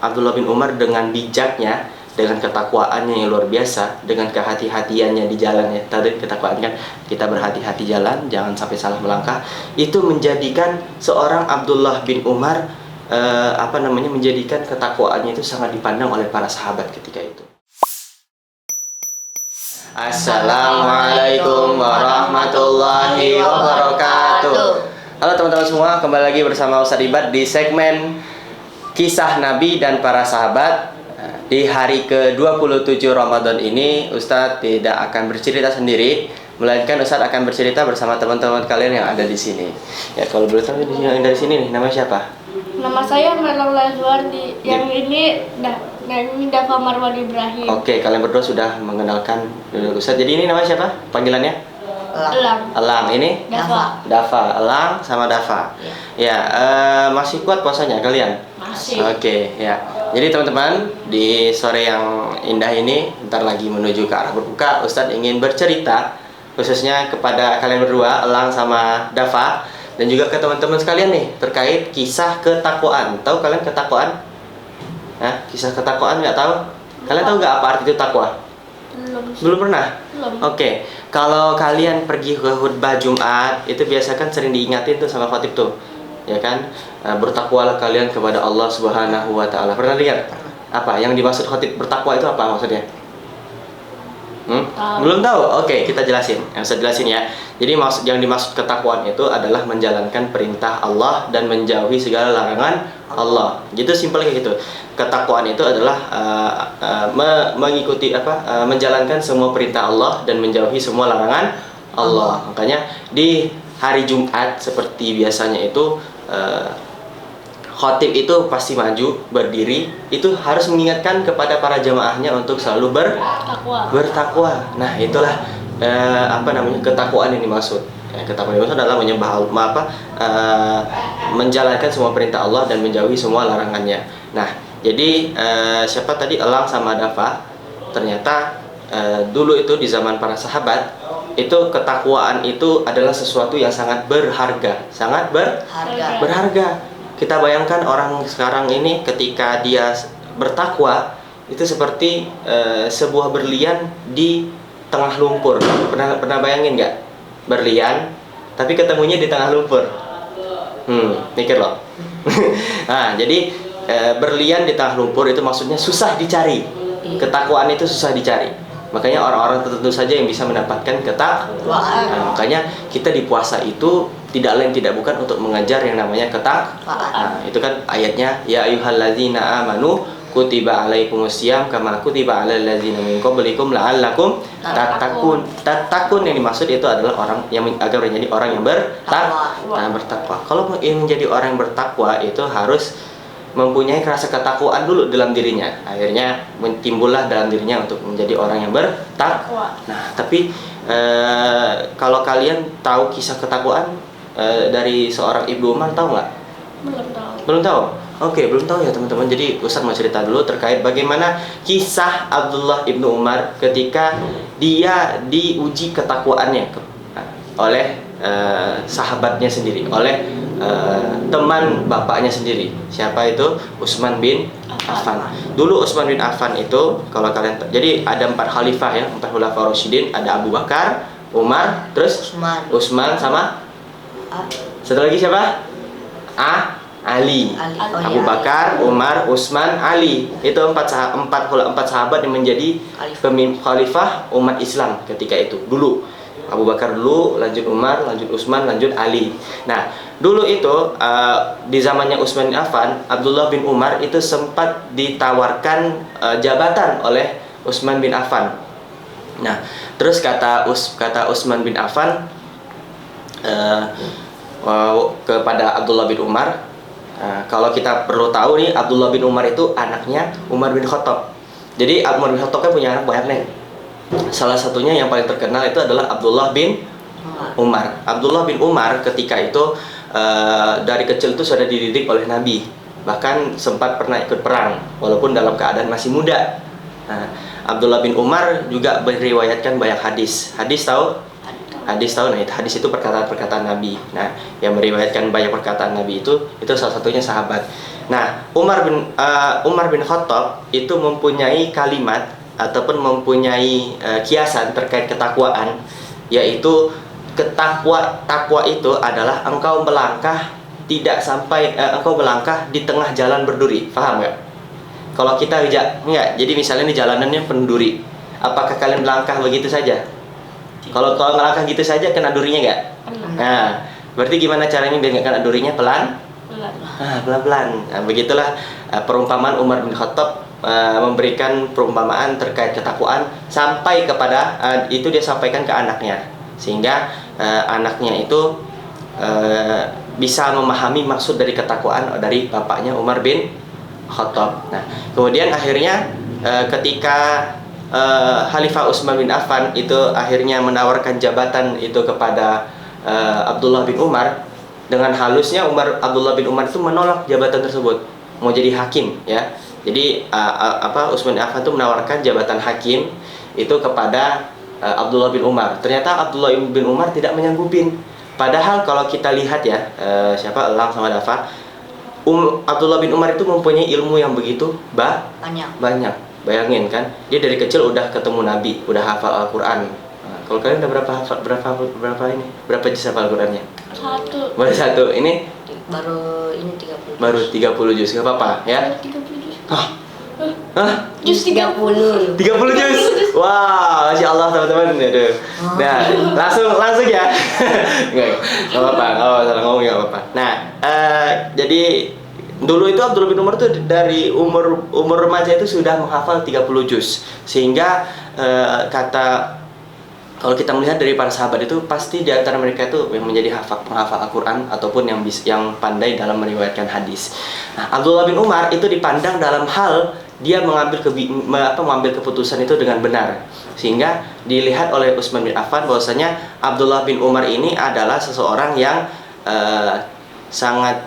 Abdullah bin Umar dengan bijaknya, dengan ketakwaannya yang luar biasa, dengan kehati-hatiannya di jalan, ya tadi ketakwaan kan, kita berhati-hati jalan, jangan sampai salah melangkah. Itu menjadikan seorang Abdullah bin Umar menjadikan ketakwaannya itu sangat dipandang oleh para sahabat ketika itu. Assalamualaikum warahmatullahi wabarakatuh. Halo teman-teman semua, kembali lagi bersama Ustadz Ibad di segmen Kisah Nabi dan Para Sahabat. Di hari ke-27 Ramadan ini, Ustadz tidak akan bercerita sendiri, melainkan Ustadz akan bercerita bersama teman-teman kalian yang ada di sini. Ya, kalau boleh tahu yang dari sini nih, nama siapa? Nama saya Melal Lazwardi. Yang ini Dafa Marwan Ibrahim. Oke, kalian berdua sudah mengenalkan Ustadz. Jadi ini nama siapa? Panggilannya? Elang. Elang. Ini? Dafa. Elang sama Dafa. Ya, masih kuat puasanya kalian? Masih. Oke, ya. Jadi teman-teman, di sore yang indah ini, bentar lagi menuju ke arah berbuka, Ustadz ingin bercerita khususnya kepada kalian berdua, Elang sama Dafa, dan juga ke teman-teman sekalian nih, terkait kisah ketakwaan. Tahu kalian ketakwaan? Hah? Kisah ketakwaan nggak tahu? Kalian tahu nggak apa arti itu takwa? Belum pernah? Belum. Oke. Kalau kalian pergi ke khutbah Jumat, itu biasa kan sering diingatin tuh sama khatib tuh, ya kan? Bertakwalah kalian kepada Allah Subhanahu wa Ta'ala. Pernah lihat? Apa yang dimaksud khatib bertakwa itu apa maksudnya? Belum tahu? Oke, kita jelasin. Saya jelasin ya. Jadi yang dimaksud ketakwaan itu adalah menjalankan perintah Allah dan menjauhi segala larangan Allah. Gitu, simpel kayak gitu. Ketakwaan itu adalah mengikuti menjalankan semua perintah Allah dan menjauhi semua larangan Allah. Makanya di hari Jumat seperti biasanya itu khatib itu pasti maju berdiri, itu harus mengingatkan kepada para jamaahnya untuk selalu bertakwa. Nah, itulah ketakwaan yang dimaksud. Ketakwaan yang dimaksud adalah menjalankan semua perintah Allah dan menjauhi semua larangannya. Nah, jadi siapa tadi, Elang sama Dafa, ternyata dulu itu di zaman para sahabat itu ketakwaan itu adalah sesuatu yang sangat berharga, berharga. Kita bayangkan orang sekarang ini ketika dia bertakwa itu seperti sebuah berlian di tengah lumpur. Pernah bayangin nggak? Berlian tapi ketemunya di tengah lumpur. Mikir loh. Nah, jadi berlian di tengah lumpur itu maksudnya susah dicari. Ketakwaan itu susah dicari. Makanya orang-orang tertentu saja yang bisa mendapatkan ketakwaan. Nah, makanya kita di puasa itu tidak lain tidak bukan untuk mengajar yang namanya ketakwaan. Nah, itu kan ayatnya, ya ayyuhalladzina amanu kutiba alaikumusiyam kama kutiba alal ladzina min qablikum la'allakum tattaqun. Tattaqun yang dimaksud itu adalah orang yang agar menjadi orang yang bertakwa. Kalau ingin menjadi orang yang bertakwa itu harus mempunyai rasa ketakwaan dulu dalam dirinya. Akhirnya timbullah dalam dirinya untuk menjadi orang yang bertakwa. Nah, tapi kalau kalian tahu kisah ketakwaan dari seorang Ibnu Umar, tahu nggak? Belum tahu. Oke, belum tahu ya teman-teman. Jadi Ustadz mau cerita dulu terkait bagaimana kisah Abdullah Ibnu Umar ketika dia diuji ketakwaannya oleh sahabatnya sendiri, oleh teman bapaknya sendiri. Siapa itu? Utsman bin Affan. Dulu Utsman bin Affan itu, kalau kalian jadi ada 4 khalifah ya, 4 khulafaur rasyidin, ada Abu Bakar, Umar, terus Utsman sama satu lagi siapa? Ali. Abu Bakar, Umar, Utsman, Ali. Itu empat sahabat yang menjadi khalifah umat Islam ketika itu. Dulu Abu Bakar dulu, lanjut Umar, lanjut Utsman, lanjut Ali. Nah, dulu itu di zamannya Utsman bin Affan, Abdullah bin Umar itu sempat ditawarkan jabatan oleh Utsman bin Affan. Nah, terus kata Utsman bin Affan kepada Abdullah bin Umar, kalau kita perlu tahu nih, Abdullah bin Umar itu anaknya Umar bin Khattab. Jadi Umar bin Khattab kan punya anak banyak nih. Salah satunya yang paling terkenal itu adalah Abdullah bin Umar. Abdullah bin Umar ketika itu dari kecil itu sudah dididik oleh Nabi. Bahkan sempat pernah ikut perang walaupun dalam keadaan masih muda. Nah, Abdullah bin Umar juga meriwayatkan banyak hadis. Hadis tahu? Nah, hadis itu perkataan-perkataan Nabi. Nah, yang meriwayatkan banyak perkataan Nabi itu salah satunya sahabat. Nah, Umar bin Khattab itu mempunyai kalimat ataupun mempunyai kiasan terkait ketakwaan, yaitu takwa itu adalah engkau melangkah tidak sampai engkau melangkah di tengah jalan berduri. Paham nggak? Kalau kita enggak, jadi misalnya di jalanannya penduri, apakah kalian melangkah begitu saja? Kalau melangkah gitu saja kena durinya nggak? Nah, berarti gimana caranya biar nggak kena durinya? Pelan? Pelan-pelan. Nah, begitulah perumpamaan Umar bin Khattab memberikan perumpamaan terkait ketakwaan sampai kepada itu dia sampaikan ke anaknya, sehingga anaknya itu bisa memahami maksud dari ketakwaan dari bapaknya Umar bin Khattab. Nah, kemudian akhirnya ketika Khalifah Utsman bin Affan itu akhirnya menawarkan jabatan itu kepada Abdullah bin Umar, dengan halusnya Abdullah bin Umar itu menolak jabatan tersebut, mau jadi hakim ya. Jadi Utsman bin Affan itu menawarkan jabatan hakim itu kepada Abdullah bin Umar. Ternyata Abdullah bin Umar tidak menyanggupin. Padahal kalau kita lihat ya, siapa Elang sama Dafa, Abdullah bin Umar itu mempunyai ilmu yang begitu banyak. Bayangin kan, dia dari kecil udah ketemu Nabi, udah hafal Al-Quran. Nah, kalau kalian udah berapa juz hafal Al-Qurannya? Baru satu. Ini baru 30 juz. Gak apa-apa ya. 30 juz. Juz 30 juz. Wow, Masya Allah teman-teman. Aduh. Nah, langsung ya. Enggak apa-apa, salah ngomong enggak apa-apa. Nah, jadi dulu itu Abdullah bin Umar tuh dari umur remaja itu sudah menghafal 30 juz. Sehingga kalau kita melihat dari para sahabat itu pasti di antara mereka itu yang menjadi penghafal Al-Quran ataupun yang pandai dalam meriwayatkan hadis. Nah, Abdullah bin Umar itu dipandang dalam hal dia mengambil keputusan itu dengan benar, sehingga dilihat oleh Utsman bin Affan bahwasanya Abdullah bin Umar ini adalah seseorang yang sangat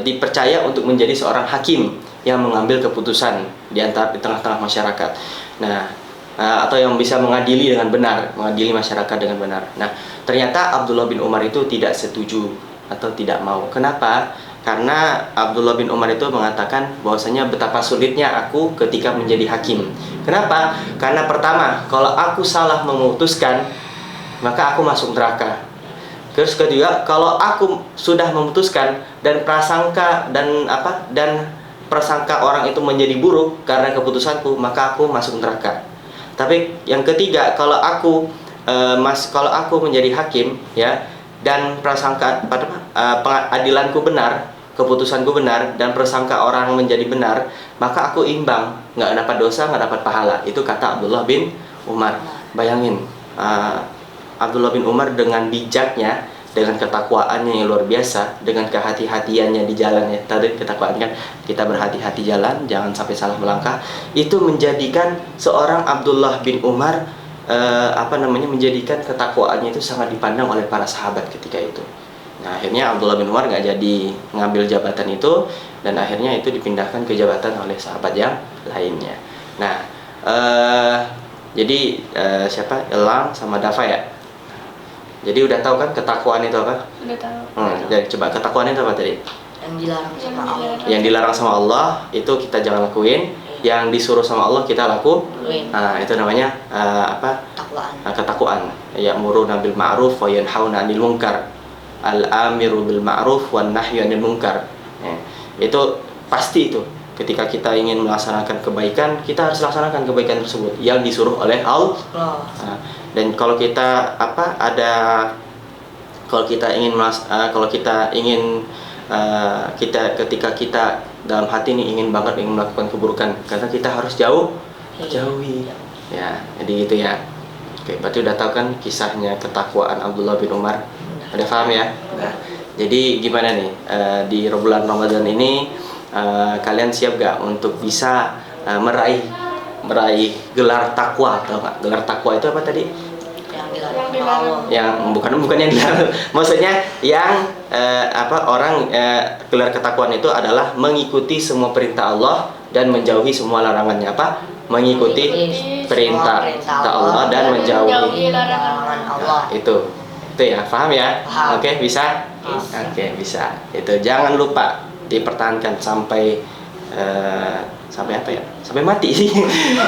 dipercaya untuk menjadi seorang hakim yang mengambil keputusan di tengah-tengah masyarakat. Nah, atau yang bisa mengadili dengan benar, mengadili masyarakat dengan benar. Nah, ternyata Abdullah bin Umar itu tidak setuju atau tidak mau. Kenapa? Karena Abdullah bin Umar itu mengatakan bahwasanya betapa sulitnya aku ketika menjadi hakim. Kenapa? Karena pertama, kalau aku salah memutuskan, maka aku masuk neraka. Terus kedua, kalau aku sudah memutuskan dan prasangka orang itu menjadi buruk karena keputusanku, maka aku masuk neraka. Tapi yang ketiga, kalau aku menjadi hakim ya, dan prasangka pengadilanku benar, keputusanku benar, dan prasangka orang menjadi benar, maka aku imbang, nggak dapat dosa, nggak dapat pahala. Itu kata Abdullah bin Umar. Bayangin, Abdullah bin Umar dengan bijaknya, dengan ketakwaannya yang luar biasa, dengan kehati-hatiannya di jalannya. Tadi ketakwaan kan, kita berhati-hati jalan, jangan sampai salah melangkah. Itu menjadikan seorang Abdullah bin Umar menjadikan ketakwaannya itu sangat dipandang oleh para sahabat ketika itu. Nah, akhirnya Abdullah bin Umar nggak jadi ngambil jabatan itu, dan akhirnya itu dipindahkan ke jabatan oleh sahabat yang lainnya. Nah, jadi siapa? Elang sama Dafa ya. Jadi udah tahu kan ketakwaan itu apa? Udah tahu. Jadi coba ketakwaan itu apa tadi? Yang dilarang sama Allah. Yang dilarang sama Allah itu kita jangan lakuin. Yang disuruh sama Allah kita lakuin. Nah, itu namanya ketakwaan. Ya'muruna bil ma'ruf wa yanhauna 'anil munkar. Al-amiru bil ma'ruf wan nahyu 'anil munkar. Itu pasti itu. Ketika kita ingin melaksanakan kebaikan, kita harus laksanakan kebaikan tersebut yang disuruh oleh Allah. Dan kalau kita ketika kita dalam hati ini ingin melakukan keburukan, karena kita harus jauhi. Ya, jadi gitu ya. Oke, berarti udah tahu kan kisahnya ketakwaan Abdullah bin Umar. Udah paham ya? Nah, jadi gimana nih di bulan Ramadan ini kalian siap gak untuk bisa meraih gelar takwa? Atau nggak? Gelar takwa itu apa tadi? Yang bukan yang dilarang. Maksudnya yang gelar ketakwaan itu adalah mengikuti semua perintah Allah dan menjauhi semua larangannya. Mengikuti perintah Allah dan menjauhi larangan Allah. Nah, itu ya, paham ya? Paham. Oke, bisa? Bisa. Oke, bisa. Itu jangan lupa dipertahankan sampai sampai apa ya? Sampai mati.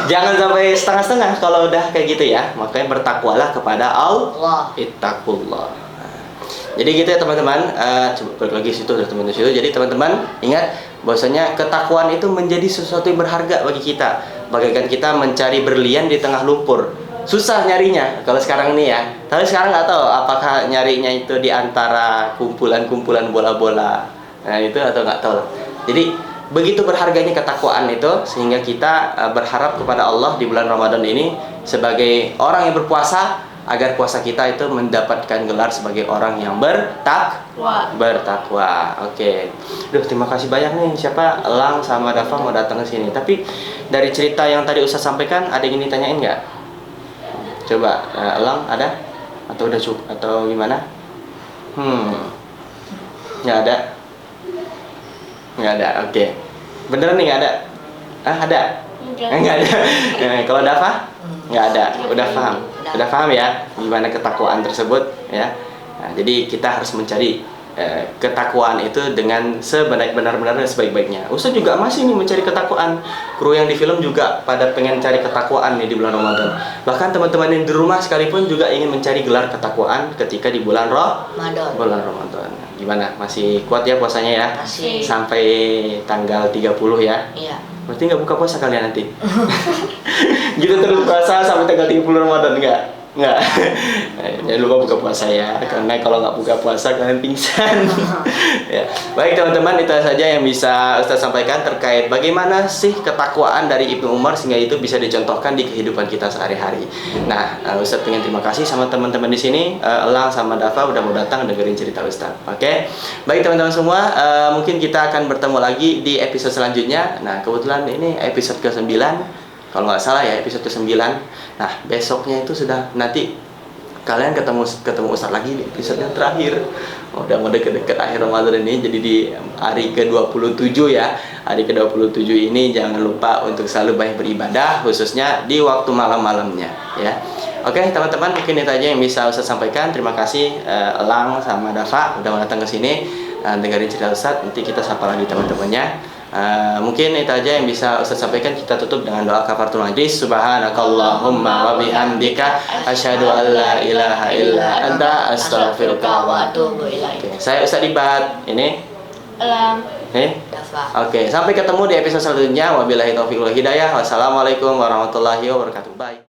Jangan sampai setengah-setengah kalau udah kayak gitu ya. Makanya bertakwalah kepada Allah. Ittaqullah. Jadi gitu ya teman-teman. Coba balik lagi situ, udah teman-teman situ. Jadi teman-teman ingat bahwasanya ketakwaan itu menjadi sesuatu yang berharga bagi kita. Bagaikan kita mencari berlian di tengah lumpur. Susah nyarinya kalau sekarang nih ya. Tapi sekarang nggak tahu apakah nyarinya itu di antara kumpulan-kumpulan bola-bola. Nah itu atau nggak tahu. Jadi begitu berharganya ketakwaan itu sehingga kita berharap kepada Allah di bulan Ramadan ini sebagai orang yang berpuasa agar puasa kita itu mendapatkan gelar sebagai orang yang bertakwa. Oke. Duh, terima kasih banyak nih. Siapa Elang sama Dafa mau datang ke sini. Tapi dari cerita yang tadi Ustaz sampaikan ada yang ditanyain nggak? Coba Elang ada? Atau udah cukup? Atau gimana? Nggak ada. Nggak ada, oke. Beneran nih nggak ada? Ada? Nggak ada. Kalau Dafa? Nggak ada. Udah paham ya gimana ketakwaan tersebut ya. Nah, jadi kita harus mencari ketakwaan itu dengan sebenar-benarnya sebaik-baiknya. Ustaz juga masih nih mencari ketakwaan. Kru yang di film juga pada pengen cari ketakwaan nih di bulan Ramadan. Bahkan teman-teman yang di rumah sekalipun juga ingin mencari gelar ketakwaan ketika di bulan Ramadan. Gimana? Masih kuat ya puasanya ya? Masih. Sampai tanggal 30 ya? Iya. Berarti nggak buka puasa kalian nanti? Gitu terus puasa sampai tanggal 30 Ramadan nggak? Nggak. Jangan lupa buka puasa ya, karena kalau nggak buka puasa kalian pingsan. Ya. Baik teman-teman, itu saja yang bisa Ustaz sampaikan terkait bagaimana sih ketakwaan dari Ibnu Umar sehingga itu bisa dicontohkan di kehidupan kita sehari-hari. Nah, Ustaz ingin terima kasih sama teman-teman di sini, Elang sama Dafa udah mau datang dengerin cerita Ustaz. Oke. Baik teman-teman semua, mungkin kita akan bertemu lagi di episode selanjutnya. Nah, kebetulan ini episode ke-9. Kalau nggak salah ya episode ke-9. Nah besoknya itu sudah nanti kalian ketemu Ustaz lagi di episode yang terakhir. Udah mau deket-deket akhir Ramadan ini. Jadi di hari ke-27 ya. Hari ke-27 ini jangan lupa untuk selalu banyak beribadah, khususnya di waktu malam-malamnya ya. Oke teman-teman, mungkin itu aja yang bisa Ustaz sampaikan. Terima kasih Elang sama Dafa udah mau datang ke sini dengerin cerita Ustaz. Nanti kita sapa lagi teman-temannya. Mungkin itu aja yang bisa Ustaz sampaikan. Kita tutup dengan doa kafaratul majlis. Subhanakallahumma wa bihamdika asyhadu an la ilaha illa anta astaghfiruka wa atubu ilaik. Saya Ustaz Ibat. Ini Elang. Dafa. Oke, sampai ketemu di episode selanjutnya. Wabillahi taufiq wal hidayah. Wassalamualaikum warahmatullahi wabarakatuh. Bye.